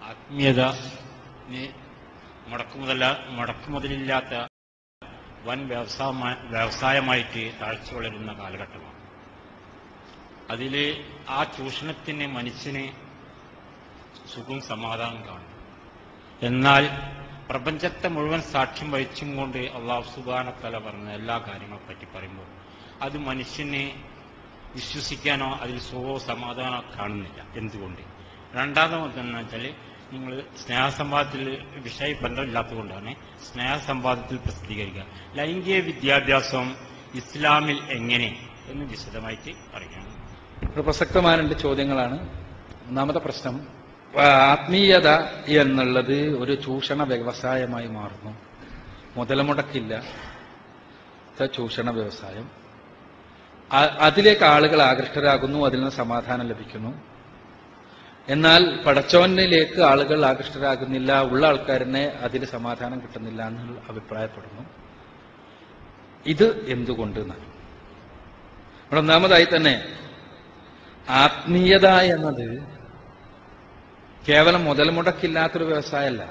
ആത്മീയത മുടക്കുമുതലില്ലാത്ത വൻ വ്യവസായമായിട്ട് താഴ്ച വളരുന്ന കാലഘട്ടമാണ്. അതിൽ ആ ചൂഷണത്തിന് മനുഷ്യന് സുഖവും സമാധാനം കാണും. എന്നാൽ പ്രപഞ്ചത്തെ മുഴുവൻ സാക്ഷ്യം വഹിച്ചും കൊണ്ട് അല്ലാഹു സുബ്ഹാനഹു വ തആല പറഞ്ഞ എല്ലാ കാര്യങ്ങളെ പറ്റി പറയുമ്പോൾ അത് മനുഷ്യനെ വിശ്വസിക്കാനോ അതിൽ സുഖമോ സമാധാനമോ കാണുന്നില്ല. എന്തുകൊണ്ട്? രണ്ടാമതെന്ന് വെച്ചാൽ നിങ്ങൾ സ്നേഹസമ്പാദത്തിൽ വിഷയ ബന്ധമില്ലാത്തതുകൊണ്ടാണ് സ്നേഹസമ്പാദത്തിൽ പ്രസിദ്ധീകരിക്കുക. ലൈംഗിക വിദ്യാഭ്യാസം ഇസ്ലാമിൽ എങ്ങനെ എന്ന് വിശദമായിട്ട് പറയുകയാണ്. പ്രസക്തമായ 2 ചോദ്യങ്ങളാണ്. ഒന്നാമത്തെ പ്രശ്നം, ആത്മീയത എന്നുള്ളത് ഒരു ചൂഷണ വ്യവസായമായി മാറുന്നു. മുതൽമുടക്കില്ല, ചൂഷണ വ്യവസായം. അതിലേക്ക് ആളുകൾ ആകൃഷ്ടരാകുന്നു, അതിൽ നിന്ന് സമാധാനം ലഭിക്കുന്നു. എന്നാൽ പടച്ചവനിലേക്ക് ആളുകൾ ആകൃഷ്ടരാകുന്നില്ല, ഉള്ള ആൾക്കാരനെ അതിൽ സമാധാനം കിട്ടുന്നില്ല എന്ന് അഭിപ്രായപ്പെടുന്നു. ഇത് എന്തുകൊണ്ട് എന്നാണ്. ഒന്നാമതായി തന്നെ ആത്മീയത എന്നത് കേവലം മുതൽ മുടക്കില്ലാത്തൊരു വ്യവസായമല്ല,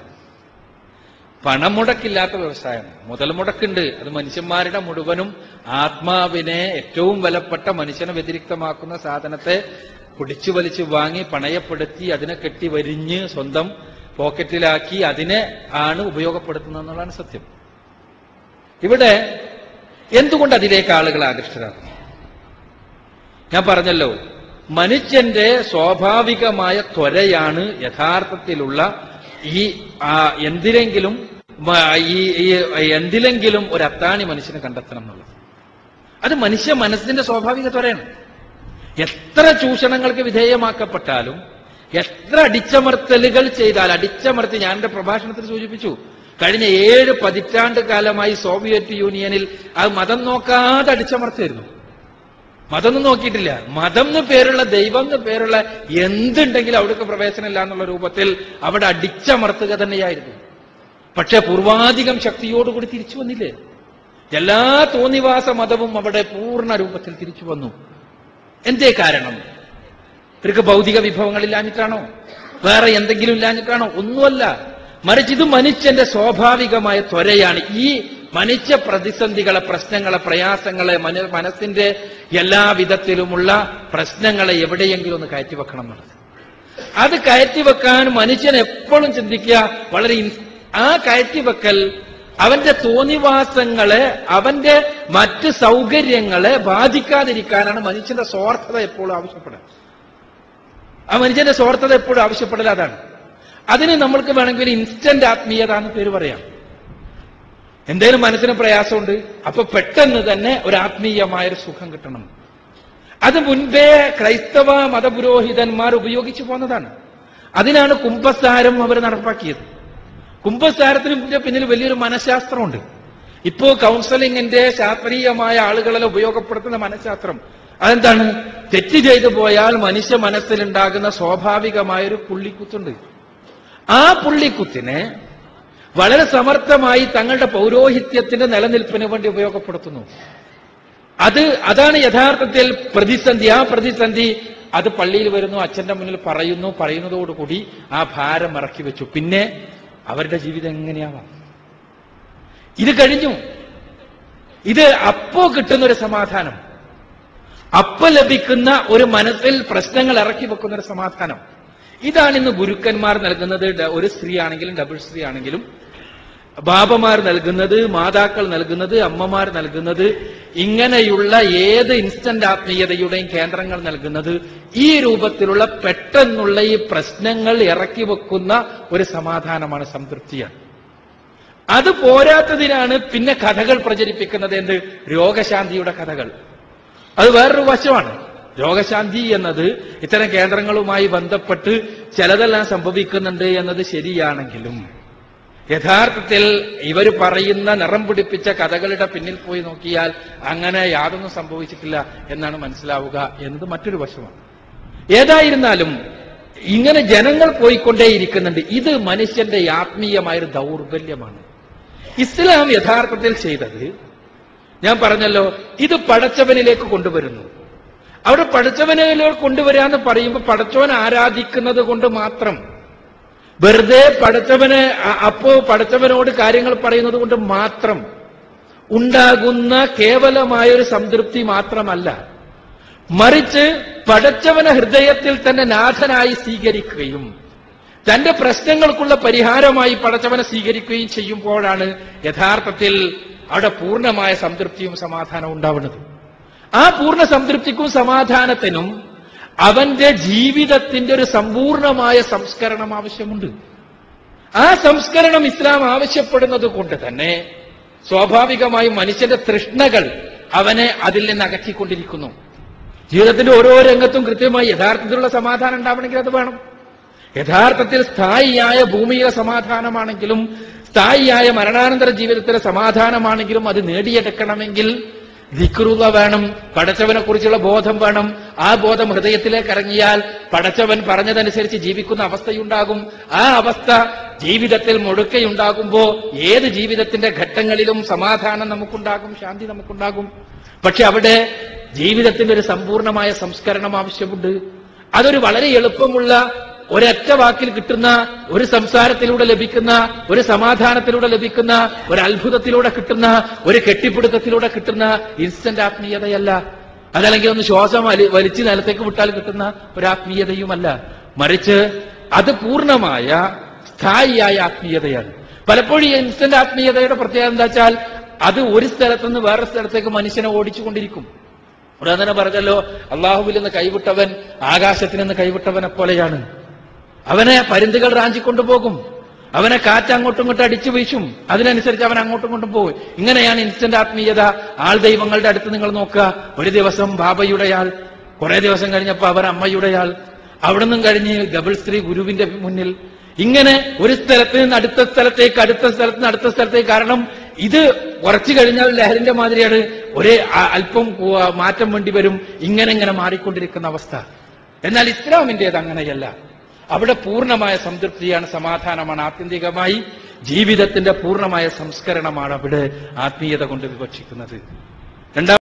പണം മുടക്കില്ലാത്ത വ്യവസായമാണ്. മുതൽ മുടക്കുണ്ട്, അത് മനുഷ്യന്മാരുടെ മുഴുവനും ആത്മാവിനെ ഏറ്റവും വിലപ്പെട്ട മനുഷ്യനെ വ്യതിരിക്തമാക്കുന്ന സാധനത്തെ പിടിച്ചു വലിച്ചു വാങ്ങി പണയപ്പെടുത്തി അതിനെ കെട്ടി വരിഞ്ഞ് സ്വന്തം പോക്കറ്റിലാക്കി അതിനെ ആണ് ഉപയോഗപ്പെടുത്തുന്നത് എന്നുള്ളതാണ് സത്യം. ഇവിടെ എന്തുകൊണ്ട് അതിലേക്ക് ആളുകൾ ആകൃഷ്ടരാകുന്നു? ഞാൻ പറഞ്ഞല്ലോ, മനുഷ്യന്റെ സ്വാഭാവികമായ ത്വരയാണ് യഥാർത്ഥത്തിലുള്ള എന്തിലെങ്കിലും ഒരു അത്താണി മനുഷ്യന് കണ്ടെത്തണം എന്നുള്ളത്. അത് മനുഷ്യ മനസ്സിന്റെ സ്വാഭാവിക ത്വരയാണ്. എത്ര ചൂഷണങ്ങൾക്ക് വിധേയമാക്കപ്പെട്ടാലും, എത്ര അടിച്ചമർത്തലുകൾ ചെയ്താൽ, അടിച്ചമർത്തി, ഞാൻ എന്റെ പ്രഭാഷണത്തിൽ സൂചിപ്പിച്ചു, കഴിഞ്ഞ 7 പതിറ്റാണ്ട് കാലമായി സോവിയറ്റ് യൂണിയനിൽ അത് മതം നോക്കാതെ അടിച്ചമർത്തായിരുന്നു. മതമൊന്നും നോക്കിയിട്ടില്ല. മതം എന്ന് പേരുള്ള, ദൈവം എന്ന് പേരുള്ള എന്തുണ്ടെങ്കിലും അവിടേക്ക് പ്രവേശനമില്ല എന്നുള്ള രൂപത്തിൽ അവിടെ അടിച്ചമർത്തുക തന്നെയായിരുന്നു. പക്ഷെ പൂർവാധികം ശക്തിയോടുകൂടി തിരിച്ചു വന്നില്ലേ? എല്ലാ തോന്നിവാസ മതവും അവിടെ പൂർണ്ണ രൂപത്തിൽ തിരിച്ചു വന്നു. എന്തേ കാരണം? ഇവർക്ക് ഭൗതിക വിഭവങ്ങൾ ഇല്ലാഞ്ഞിട്ടാണോ? വേറെ എന്തെങ്കിലും ഇല്ലാഞ്ഞിട്ടാണോ? ഒന്നുമല്ല. മറിച്ച് ഇത് മനുഷ്യന്റെ സ്വാഭാവികമായ ത്വരയാണ്. ഈ മനുഷ്യ പ്രതിസന്ധികളെ, പ്രശ്നങ്ങളെ, പ്രയാസങ്ങളെ, മനസ്സിന്റെ എല്ലാ വിധത്തിലുമുള്ള പ്രശ്നങ്ങളെ എവിടെയെങ്കിലും ഒന്ന് കയറ്റിവെക്കണം എന്നുള്ളത്. അത് കയറ്റിവെക്കാൻ മനുഷ്യൻ എപ്പോഴും ചിന്തിക്കുക വളരെ ആ കയറ്റിവെക്കൽ അവന്റെ തോന്നിവാസങ്ങളെ, അവന്റെ മറ്റ് സൗകര്യങ്ങളെ ബാധിക്കാതിരിക്കാനാണ് മനുഷ്യന്റെ സ്വാർത്ഥത എപ്പോഴും ആവശ്യപ്പെടുക. ആ മനുഷ്യന്റെ സ്വാർത്ഥത എപ്പോഴും ആവശ്യപ്പെടൽ അതാണ്. അതിന് നമ്മൾക്ക് വേണമെങ്കിൽ ഇൻസ്റ്റന്റ് ആത്മീയത എന്ന് പേര് പറയാം. എന്തേലും മനസ്സിന് പ്രയാസമുണ്ട്, അപ്പൊ പെട്ടെന്ന് തന്നെ ഒരു ആത്മീയമായൊരു സുഖം കിട്ടണം. അത് മുൻപേ ക്രൈസ്തവ മതപുരോഹിതന്മാർ ഉപയോഗിച്ചു പോന്നതാണ്. അതിനാണ് കുംഭസാരം അവർ നടപ്പാക്കിയത്. കുംഭസാരത്തിന് പിന്നിൽ വലിയൊരു മനഃശാസ്ത്രമുണ്ട്. ഇപ്പോ കൗൺസിലിംഗിന്റെ ശാസ്ത്രീയമായ ആളുകളെ ഉപയോഗപ്പെടുത്തുന്ന മനഃശാസ്ത്രം അതെന്താണ്? തെറ്റ് ചെയ്തു പോയാൽ മനുഷ്യ മനസ്സിലുണ്ടാകുന്ന സ്വാഭാവികമായൊരു പുള്ളിക്കുത്തുണ്ട്. ആ പുള്ളിക്കുത്തിനെ വളരെ സമർത്ഥമായി തങ്ങളുടെ പൗരോഹിത്യത്തിന്റെ നിലനിൽപ്പിന് വേണ്ടി ഉപയോഗപ്പെടുത്തുന്നു. അതാണ് യഥാർത്ഥത്തിൽ പ്രതിസന്ധി. ആ പ്രതിസന്ധി അത് പള്ളിയിൽ വരുന്നു, അച്ഛന്റെ മുന്നിൽ പറയുന്നതോടുകൂടി ആ ഭാരം ഇറക്കി വെച്ചു. പിന്നെ അവരുടെ ജീവിതം എങ്ങനെയാവാം? ഇത് കഴിഞ്ഞു. ഇത് അപ്പോ കിട്ടുന്നൊരു സമാധാനം, അപ്പൊ ലഭിക്കുന്ന ഒരു മനസ്സിൽ പ്രശ്നങ്ങൾ ഇറക്കി വെക്കുന്ന ഒരു സമാധാനം. ഇതാണ് ഇന്ന് ഗുരുക്കന്മാർ നൽകുന്നത്. ഒരു സ്ത്രീ ആണെങ്കിലും ഡബിൾ സ്ത്രീ ആണെങ്കിലും, ബാബമാർ നൽകുന്നത്, മാതാക്കൾ നൽകുന്നത്, അമ്മമാർ നൽകുന്നത്, ഇങ്ങനെയുള്ള ഏത് ഇൻസ്റ്റന്റ് ആത്മീയതയുടെയും കേന്ദ്രങ്ങൾ നൽകുന്നത് ഈ രൂപത്തിലുള്ള പെട്ടെന്നുള്ള ഈ പ്രശ്നങ്ങൾ ഇറക്കി വെക്കുന്ന ഒരു സമാധാനമാണ്, സംതൃപ്തിയാണ്. അത് പോരാത്തതിനാണ് പിന്നെ കഥകൾ പ്രചരിപ്പിക്കുന്നത്. എന്ത്? രോഗശാന്തിയുടെ കഥകൾ. അത് വേറൊരു വശമാണ്. രോഗശാന്തി എന്നത് ഇത്തരം കേന്ദ്രങ്ങളുമായി ബന്ധപ്പെട്ട് ചിലതെല്ലാം സംഭവിക്കുന്നുണ്ട് എന്നത് ശരിയാണെങ്കിലും യഥാർത്ഥത്തിൽ ഇവർ പറയുന്ന നിറം പിടിപ്പിച്ച കഥകളുടെ പിന്നിൽ പോയി നോക്കിയാൽ അങ്ങനെ യാതൊന്നും സംഭവിച്ചിട്ടില്ല എന്നാണ് മനസ്സിലാവുക എന്നത് മറ്റൊരു വശമാണ്. ഏതായിരുന്നാലും ഇങ്ങനെ ജനങ്ങൾ പോയിക്കൊണ്ടേയിരിക്കുന്നുണ്ട്. ഇത് മനുഷ്യന്റെ ആത്മീയമായൊരു ദൗർബല്യമാണ്. ഇസ്ലാം യഥാർത്ഥത്തിൽ ചെയ്തത്, ഞാൻ പറഞ്ഞല്ലോ, ഇത് പടച്ചവനിലേക്ക് കൊണ്ടുവരുന്നു. അവിടെ പടച്ചവനിലേക്ക് കൊണ്ടുവരാന്ന് പറയുമ്പോൾ പടച്ചവൻ ആരാധിക്കുന്നത് കൊണ്ട് മാത്രം വെറുതെ പടച്ചവനോട് കാര്യങ്ങൾ പറയുന്നത് കൊണ്ട് മാത്രം ഉണ്ടാകുന്ന കേവലമായൊരു സംതൃപ്തി മാത്രമല്ല, മറിച്ച് പടച്ചവനെ ഹൃദയത്തിൽ തന്നെ നാഥനായി സ്വീകരിക്കുകയും തന്റെ പ്രശ്നങ്ങൾക്കുള്ള പരിഹാരമായി പടച്ചവനെ സ്വീകരിക്കുകയും ചെയ്യുമ്പോഴാണ് യഥാർത്ഥത്തിൽ അവിടെ പൂർണ്ണമായ സംതൃപ്തിയും സമാധാനവും ഉണ്ടാവുന്നത്. ആ പൂർണ്ണ സംതൃപ്തിക്കും സമാധാനത്തിനും അവന്റെ ജീവിതത്തിന്റെ ഒരു സമ്പൂർണമായ സംസ്കരണം ആവശ്യമുണ്ട്. ആ സംസ്കരണം ഇസ്ലാം ആവശ്യപ്പെടുന്നത് കൊണ്ട് തന്നെ സ്വാഭാവികമായും മനുഷ്യന്റെ തൃഷ്ണകൾ അവനെ അതിൽ നിന്ന് അകറ്റിക്കൊണ്ടിരിക്കുന്നു. ജീവിതത്തിന്റെ ഓരോ രംഗത്തും കൃത്യമായി യഥാർത്ഥത്തിലുള്ള സമാധാനം ഉണ്ടാവണമെങ്കിൽ അത് വേണം. യഥാർത്ഥത്തിൽ സ്ഥായിയായ ഭൂമിയിലെ സമാധാനമാണെങ്കിലും സ്ഥായിയായ മരണാനന്തര ജീവിതത്തിലെ സമാധാനമാണെങ്കിലും അത് നേടിയെടുക്കണമെങ്കിൽ ദിക്റുള്ള വേണം, പടച്ചവനെ കുറിച്ചുള്ള ബോധം വേണം. ആ ബോധം ഹൃദയത്തിലേക്ക് ഇറങ്ങിയാൽ പടച്ചവൻ പറഞ്ഞതനുസരിച്ച് ജീവിക്കുന്ന അവസ്ഥയുണ്ടാകും. ആ അവസ്ഥ ജീവിതത്തിൽ മുഴുക്കയുണ്ടാകുമ്പോ ഏത് ജീവിതത്തിന്റെ ഘട്ടങ്ങളിലും സമാധാനം നമുക്കുണ്ടാകും, ശാന്തി നമുക്കുണ്ടാകും. പക്ഷെ അവിടെ ജീവിതത്തിന്റെ ഒരു സമ്പൂർണമായ സംസ്കരണം ആവശ്യമുണ്ട്. അതൊരു വളരെ എളുപ്പമുള്ള ഒരൊറ്റ വാക്കിൽ കിട്ടുന്ന, ഒരു സംസാരത്തിലൂടെ ലഭിക്കുന്ന, ഒരു സമാധാനത്തിലൂടെ ലഭിക്കുന്ന, ഒരു അത്ഭുതത്തിലൂടെ കിട്ടുന്ന, ഒരു കെട്ടിപ്പിടുത്തത്തിലൂടെ കിട്ടുന്ന ഇൻസ്റ്റന്റ് ആത്മീയതയല്ല. അതല്ലെങ്കിൽ ഒന്ന് ശ്വാസം വലിച്ച് നിലത്തേക്ക് വിട്ടാൽ കിട്ടുന്ന ഒരു ആത്മീയതയുമല്ല. മറിച്ച് അത് പൂർണ്ണമായ സ്ഥായിയായ ആത്മീയതയാണ്. പലപ്പോഴും ഈ ഇൻസ്റ്റന്റ് ആത്മീയതയുടെ പ്രത്യേകത എന്താ വെച്ചാൽ അത് ഒരു സ്ഥലത്തുനിന്ന് വേറെ സ്ഥലത്തേക്ക് മനുഷ്യനെ ഓടിച്ചുകൊണ്ടിരിക്കും. ഉദാഹരണം പറഞ്ഞല്ലോ, അള്ളാഹുവിൽ നിന്ന് കൈവിട്ടവൻ ആകാശത്തിൽ നിന്ന് കൈവിട്ടവനെ പോലെയാണ്. അവനെ പരുന്തുകൾ റാഞ്ചിക്കൊണ്ടുപോകും, അവനെ കാറ്റ് അങ്ങോട്ടും ഇങ്ങോട്ടും അടിച്ചു വീശും, അതിനനുസരിച്ച് അവൻ അങ്ങോട്ടും ഇങ്ങോട്ടും പോകും. ഇങ്ങനെയാണ് ഇൻസ്റ്റന്റ് ആത്മീയത. ആൾ ദൈവങ്ങളുടെ അടുത്ത് നിങ്ങൾ നോക്കുക, ഒരു ദിവസം ബാബയുടെയാൾ, കുറെ ദിവസം കഴിഞ്ഞപ്പോൾ അവർ അമ്മയുടെയാൾ, അവിടെ നിന്നും കഴിഞ്ഞ് ഗബിൾ സ്ത്രീ ഗുരുവിന്റെ മുന്നിൽ, ഇങ്ങനെ ഒരു സ്ഥലത്ത് നിന്ന് അടുത്ത സ്ഥലത്തേക്ക്, അടുത്ത സ്ഥലത്ത് നിന്ന് അടുത്ത സ്ഥലത്തേക്ക്. കാരണം ഇത് കുറച്ചു കഴിഞ്ഞാൽ ലഹരിന്റെ മാതിരിയാണ്, ഒരേ അല്പം മാറ്റം വേണ്ടി വരും, ഇങ്ങനെ മാറിക്കൊണ്ടിരിക്കുന്ന അവസ്ഥ. എന്നാൽ ഇസ്ലാമിന്റേത് അങ്ങനെയല്ല. അവിടെ പൂർണ്ണമായ സംതൃപ്തിയാണ്, സമാധാനമാണ്. ആത്യന്തികമായി ജീവിതത്തിന്റെ പൂർണ്ണമായ സംസ്കരണമാണ് അവിടെ ആത്മീയത കൊണ്ട് വിവക്ഷിക്കുന്നത്.